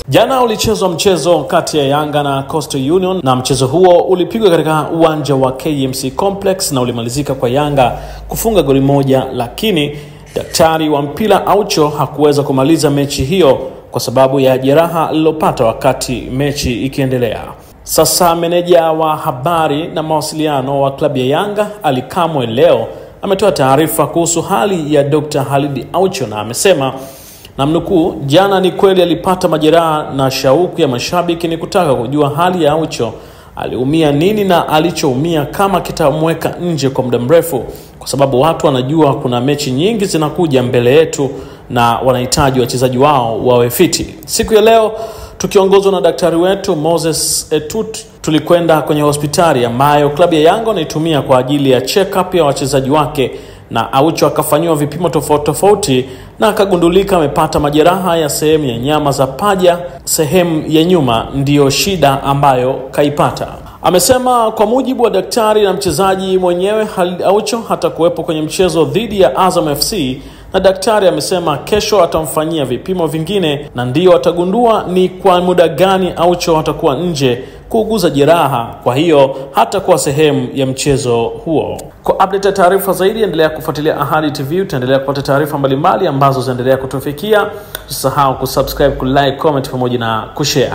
Jana ulichezwa mchezo kati ya Yanga na Coastal Union, na mchezo huo ulipigwa katika uwanja wa KMC Complex na ulimalizika kwa Yanga kufunga goli moja, lakini daktari wa mpira Aucho hakuweza kumaliza mechi hiyo kwa sababu ya jeraha alilopata wakati mechi ikiendelea. Sasa meneja wa habari na mawasiliano wa klabu ya Yanga Ali Kamwe leo ametoa taarifa kuhusu hali ya Dr. Khalid Aucho na amesema, namnukuu, jana ni kweli alipata majeraha na shauku ya mashabiki ni kutaka kujua hali ya Aucho, aliumia nini na alichoumia kama kitamweka nje kwa muda mrefu, kwa sababu watu wanajua kuna mechi nyingi zinakuja mbele yetu na wanahitaji wachezaji wao wawe fiti. Siku ya leo tukiongozwa na daktari wetu Moses Etut tulikwenda kwenye hospitali ambayo klabu ya Yanga inaitumia kwa ajili ya check-up ya wachezaji wake, na Aucho akafanywa vipimo tofauti na akagundulika amepata majeraha ya sehemu ya nyama za paja, sehemu ya nyuma ndiyo shida ambayo kaipata. Amesema kwa mujibu wa daktari na mchezaji mwenyewe, Khalid Aucho hatakuwepo kwenye mchezo dhidi ya Azam FC, na daktari amesema kesho atamfanyia vipimo vingine na ndio atagundua ni kwa muda gani Aucho atakuwa nje kuuguza jeraha, kwa hiyo hatakuwa sehemu ya mchezo huo. Kwa update ya taarifa zaidi endelea kufuatilia Ahadi TV, utaendelea kupata taarifa mbalimbali ambazo zinaendelea kutufikia. Usisahau kusubscribe, kulike, comment pamoja na kushare.